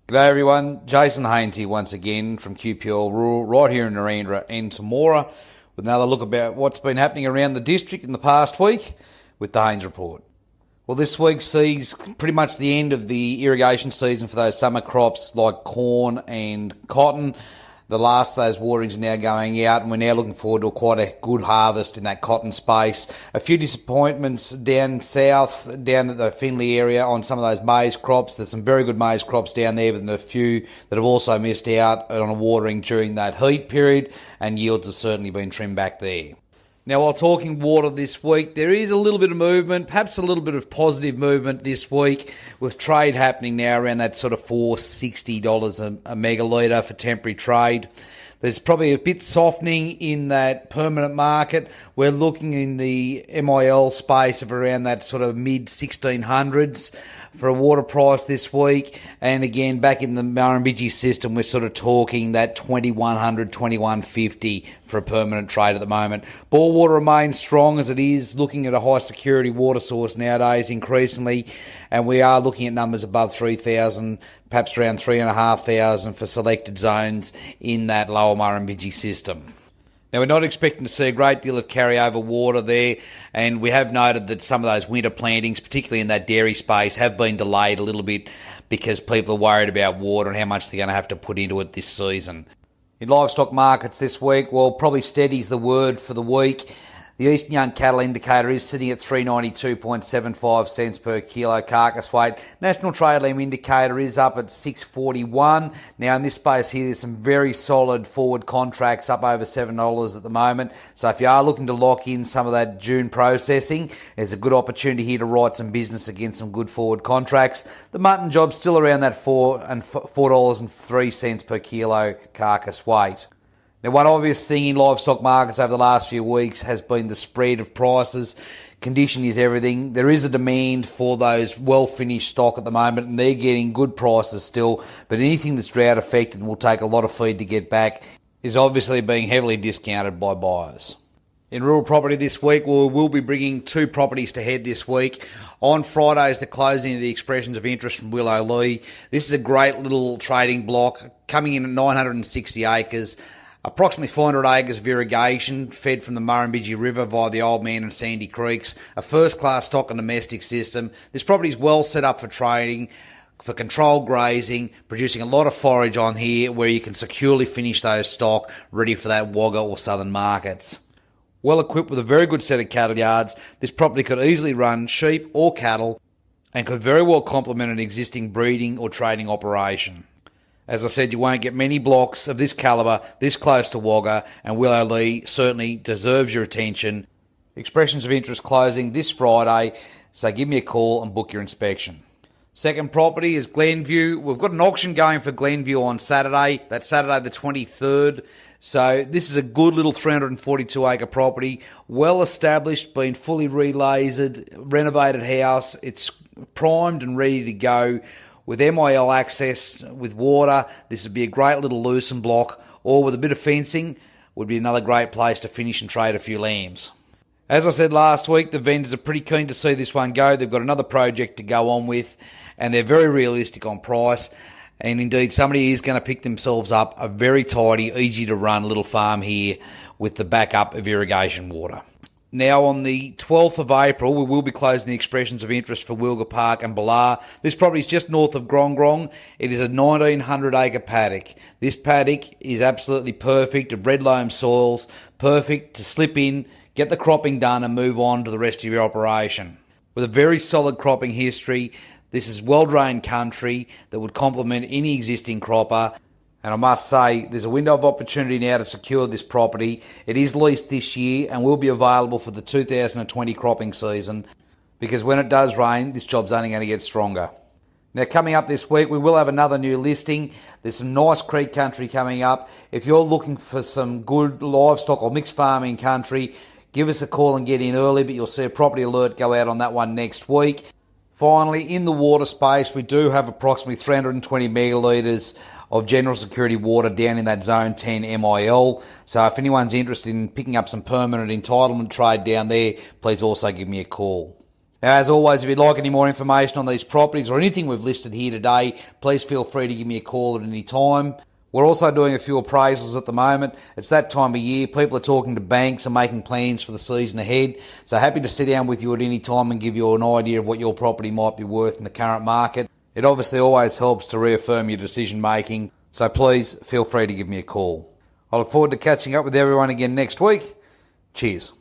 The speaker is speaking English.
G'day everyone, Jason Haines here once again from QPL Rural, right here in Narendra and Temora, with another look about what's been happening around the district in the past week with the Haines Report. Well, this week sees pretty much the end of the irrigation season for those summer crops like corn and cotton. The last of those waterings are now going out, and we're now looking forward to quite a good harvest in that cotton space. A few disappointments down south, down at the Finley area on some of those maize crops. There's some very good maize crops down there, but a few that have also missed out on a watering during that heat period, and yields have certainly been trimmed back there. Now, while talking water this week, there is a little bit of movement, perhaps a little bit of positive movement this week, with trade happening now around that sort of $460 a megalitre for temporary trade. There's probably a bit softening in that permanent market. We're looking in the MIL space of around that sort of mid-1600s for a water price this week. And again, back in the Murrumbidgee system, we're sort of talking that 2100, 2150 for a permanent trade at the moment. Bore water remains strong as it is, looking at a high security water source nowadays increasingly, and we are looking at numbers above 3,000, perhaps around 3,500 for selected zones in that lower Murrumbidgee system. Now, we're not expecting to see a great deal of carryover water there, and we have noted that some of those winter plantings, particularly in that dairy space, have been delayed a little bit because people are worried about water and how much they're going to have to put into it this season. In livestock markets this week, well, probably steady is the word for the week. The Eastern Young Cattle Indicator is sitting at 392.75 cents per kilo carcass weight. National Trade Lamb Indicator is up at 641. Now in this space here, there's some very solid forward contracts up over $7 at the moment. So if you are looking to lock in some of that June processing, there's a good opportunity here to write some business against some good forward contracts. The mutton job's still around that $4.03 per kilo carcass weight. Now, one obvious thing in livestock markets over the last few weeks has been the spread of prices. Condition is everything. There is a demand for those well-finished stock at the moment, and they're getting good prices still. But anything that's drought affected and will take a lot of feed to get back is obviously being heavily discounted by buyers. In rural property this week, we will be bringing two properties to head this week. On Friday is the closing of the expressions of interest from Willow Lea. This is a great little trading block coming in at 960 acres. Approximately 400 acres of irrigation fed from the Murrumbidgee River via the Old Man and Sandy Creeks. A first-class stock and domestic system. This property is well set up for trading, for controlled grazing, producing a lot of forage on here where you can securely finish those stock ready for that Wagga or southern markets. Well equipped with a very good set of cattle yards, this property could easily run sheep or cattle and could very well complement an existing breeding or trading operation. As I said, you won't get many blocks of this calibre this close to Wagga, and Willow Lea certainly deserves your attention. Expressions of interest closing this Friday, so give me a call and book your inspection. Second property is Glenview. We've got an auction going for Glenview on Saturday. That's Saturday the 23rd. So this is a good little 342 acre property, well established, been fully relasered, renovated house. It's primed and ready to go. With MIL access, with water, this would be a great little loosen block, or with a bit of fencing, would be another great place to finish and trade a few lambs. As I said last week, the vendors are pretty keen to see this one go. They've got another project to go on with, and they're very realistic on price. And indeed, somebody is going to pick themselves up a very tidy, easy to run little farm here with the backup of irrigation water. Now, on the 12th of April, we will be closing the expressions of interest for Wilga Park and Ballar. This property is just north of Grongrong. It is a 1,900-acre paddock. This paddock is absolutely perfect, of red loam soils, perfect to slip in, get the cropping done and move on to the rest of your operation. With a very solid cropping history, this is well-drained country that would complement any existing cropper. And I must say, there's a window of opportunity now to secure this property. It is leased this year and will be available for the 2020 cropping season, because when it does rain, this job's only going to get stronger. Now, coming up this week, we will have another new listing. There's some nice creek country coming up. If you're looking for some good livestock or mixed farming country, give us a call and get in early, but you'll see a property alert go out on that one next week. Finally, in the water space, we do have approximately 320 megalitres of general security water down in that Zone 10 MIL. So if anyone's interested in picking up some permanent entitlement trade down there, please also give me a call. Now, as always, if you'd like any more information on these properties or anything we've listed here today, please feel free to give me a call at any time. We're also doing a few appraisals at the moment. It's that time of year. People are talking to banks and making plans for the season ahead. So happy to sit down with you at any time and give you an idea of what your property might be worth in the current market. It obviously always helps to reaffirm your decision making. So please feel free to give me a call. I look forward to catching up with everyone again next week. Cheers.